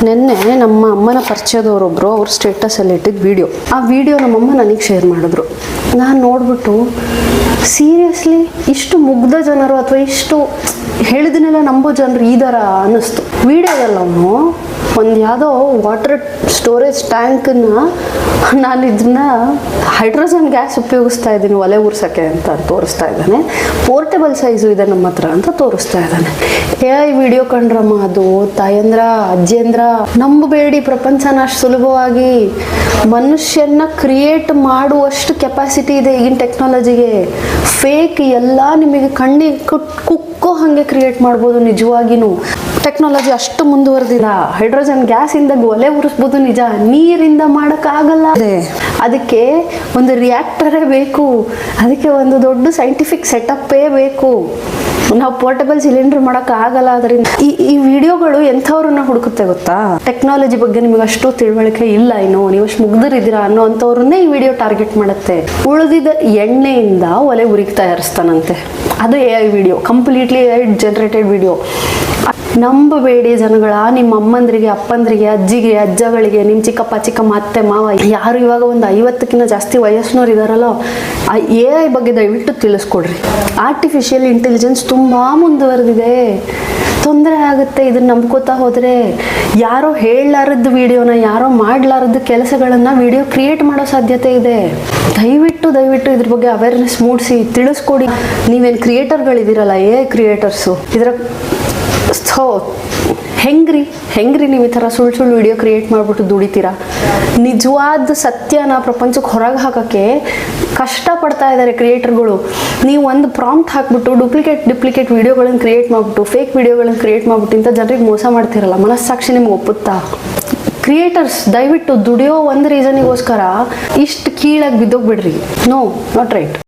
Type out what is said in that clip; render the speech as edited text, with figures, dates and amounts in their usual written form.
ನೆನ್ನೆ ನಮ್ಮ ಅಮ್ಮನ ಪರಿಚಯದವರೊಬ್ಬರು ಅವ್ರ ಸ್ಟೇಟಸಲ್ಲಿ ಇಟ್ಟಿದ್ದ ವಿಡಿಯೋ. ಆ ವಿಡಿಯೋ ನಮ್ಮಮ್ಮ ನನಗೆ ಶೇರ್ ಮಾಡಿದ್ರು. ನಾನು ನೋಡ್ಬಿಟ್ಟು ಸೀರಿಯಸ್ಲಿ ಇಷ್ಟು ಮುಗ್ಧ ಜನರು ಅಥವಾ ಇಷ್ಟು ಹೇಳಿದನ್ನೆಲ್ಲ ನಂಬೋ ಜನರು ಇದಾರ ಅನ್ನಿಸ್ತು. ವಿಡಿಯೋದಲ್ಲಿ ಅವನು ಒಂದು ಯಾವುದೋ ವಾಟರ್ ಸ್ಟೋರೇಜ್ ಟ್ಯಾಂಕನ್ನು ನಾನು ಇದನ್ನ ಹೈಡ್ರೋಜನ್ ಗ್ಯಾಸ್ ಉಪಯೋಗಿಸ್ತಾ ಇದ್ದೀನಿ ಒಲೆ ಉರ್ಸೋಕ್ಕೆ ಅಂತ ತೋರಿಸ್ತಾ ಇದ್ದಾನೆ. ಪೋರ್ಟೇಬಲ್ ಸೈಜು ಇದೆ ನಮ್ಮ ಹತ್ರ ಅಂತ ತೋರಿಸ್ತಾ ಇದ್ದಾನೆ. AI ವಿಡಿಯೋ ಕಂಡ್ರಮ್ಮ, ಅದು ತಾಯಂದ್ರ ಅಜ್ಜಿಯಂದ್ರ ನಂಬಬೇಡಿ. ಪ್ರಪಂಚನ ಅಷ್ಟು ಸುಲಭವಾಗಿ ಮನುಷ್ಯನ ಕ್ರಿಯೇಟ್ ಮಾಡುವಷ್ಟು ಕೆಪಾಸಿಟಿ ಇದೆ ಈಗಿನ ಟೆಕ್ನಾಲಜಿಗೆ. ಫೇಕ್ ಎಲ್ಲ ನಿಮಗೆ ಕಣ್ಣಿಗೆ ಕುಕ್ಕೋ ಹಾಗೆ ಕ್ರಿಯೇಟ್ ಮಾಡ್ಬೋದು. ನಿಜವಾಗಿನೂ ಟೆಕ್ನಾಲಜಿ ಅಷ್ಟು ಮುಂದುವರೆದಿಲ್ಲ. ಹೈಡ್ರೋಜನ್ ಗ್ಯಾಸ್ ಇಂದ ಒಲೆ ಉರಿಸ್ಬೋದು ನಿಜ, ನೀರಿಂದ ಮಾಡೋಕ್ಕಾಗಲ್ಲ. ಅದಕ್ಕೆ ಒಂದು ರಿಯಾಕ್ಟರೇ ಬೇಕು, ಅದಕ್ಕೆ ಒಂದು ದೊಡ್ಡ ಸೈಂಟಿಫಿಕ್ ಸೆಟಪ್ಪೇ ಬೇಕು. ನಾವು ಪೋರ್ಟಬಲ್ ಸಿಲಿಂಡರ್ ಮಾಡೋಕ್ಕಾಗಲ್ಲ. ಅದರಿಂದ ಈ ವಿಡಿಯೋಗಳು ಎಂಥವ್ರನ್ನ ಹುಡುಕುತ್ತೆ ಗೊತ್ತಾ? ಟೆಕ್ನಾಲಜಿ ಬಗ್ಗೆ ನಿಮಗೆ ಅಷ್ಟು ತಿಳುವಳಿಕೆ ಇಲ್ಲ, ನೀವು ಅಷ್ಟು ಮುಗ್ಧರಿದ್ದೀರಾ ಅನ್ನೋ ಅಂಥವ್ರನ್ನೇ ಈ ವಿಡಿಯೋ ಟಾರ್ಗೆಟ್ ಮಾಡುತ್ತೆ. ಉಳಿದಿದ್ದ ಎಣ್ಣೆಯಿಂದ ಒಲೆ ಉರಿಗೆ ತಯಾರಿಸ್ತಾನಂತೆ. ಅದು AI video, completely AI generated video. ನಂಬಬೇಡಿ ಜನಗಳ. ನಿಮ್ಮ ಅಮ್ಮಂದ್ರಿಗೆ, ಅಪ್ಪಂದ್ರಿಗೆ, ಅಜ್ಜಿಗೆ, ಅಜ್ಜಗಳಿಗೆ, ನಿಮ್ಮ ಚಿಕ್ಕಪ್ಪ ಚಿಕ್ಕಮ್ಮ, ಅತ್ತೆ ಮಾವ ಯಾರು ಇವಾಗ ಒಂದು 50ಕ್ಕಿಂತ ಜಾಸ್ತಿ ವಯಸ್ಸಿನವ್ರು ಇದಾರಲ್ಲ, ಆ AI ಬಗ್ಗೆ ದಯವಿಟ್ಟು ತಿಳಿಸ್ಕೊಡ್ರಿ. ಆರ್ಟಿಫಿಷಿಯಲ್ ಇಂಟೆಲಿಜೆನ್ಸ್ ತುಂಬ ಮುಂದುವರೆದಿದೆ. ತೊಂದರೆ ಆಗುತ್ತೆ ಇದನ್ನ ನಂಬ್ಕೋತಾ ಹೋದರೆ. ಯಾರೋ ಹೇಳಲಾರದ್ದು ವಿಡಿಯೋನ, ಯಾರೋ ಮಾಡಲಾರದ್ದು ಕೆಲಸಗಳನ್ನು ವಿಡಿಯೋ ಕ್ರಿಯೇಟ್ ಮಾಡೋ ಸಾಧ್ಯತೆ ಇದೆ. ದಯವಿಟ್ಟು ಇದ್ರ ಬಗ್ಗೆ ಅವೇರ್ನೆಸ್ ಮೂಡಿಸಿ ತಿಳಿಸ್ಕೊಡಿ. ನೀವೇನು ಕ್ರಿಯೇಟರ್ಗಳಿದ್ದೀರಲ್ಲ, AI ಕ್ರಿಯೇಟರ್ಸು, ಇದರ ಹೆಂಗ್ರಿ ನೀವು ಈ ಥರ ಸುಳ್ಳು ವಿಡಿಯೋ ಕ್ರಿಯೇಟ್ ಮಾಡಿಬಿಟ್ಟು ದುಡಿತೀರಾ? ನಿಜವಾದ ಸತ್ಯನ ಪ್ರಪಂಚಕ್ಕೆ ಹೊರಗೆ ಹಾಕೋಕ್ಕೆ ಕಷ್ಟಪಡ್ತಾ ಇದ್ದಾರೆ ಕ್ರಿಯೇಟರ್ಗಳು. ನೀವು ಒಂದು ಪ್ರಾಂಪ್ಟ್ ಹಾಕ್ಬಿಟ್ಟು ಡುಪ್ಲಿಕೇಟ್ ವಿಡಿಯೋಗಳನ್ನು ಕ್ರಿಯೇಟ್ ಮಾಡಿಬಿಟ್ಟು, ಫೇಕ್ ವಿಡಿಯೋಗಳನ್ನು ಕ್ರಿಯೇಟ್ ಮಾಡಿಬಿಟ್ಟು ಇಂಥ ಜನರಿಗೆ ಮೋಸ ಮಾಡ್ತಿರಲ್ಲ, ಮನಸ್ಸಾಕ್ಷಿ ನಿಮ್ಗೆ ಒಪ್ಪುತ್ತಾ? ಕ್ರಿಯೇಟರ್ಸ್ ದಯವಿಟ್ಟು ದುಡಿಯೋ ಒಂದು ರೀಸನಿಗೋಸ್ಕರ ಇಷ್ಟು ಕೀಳಾಗಿ ಬಿದ್ದೋಗ್ಬಿಡ್ರಿ. No, not right.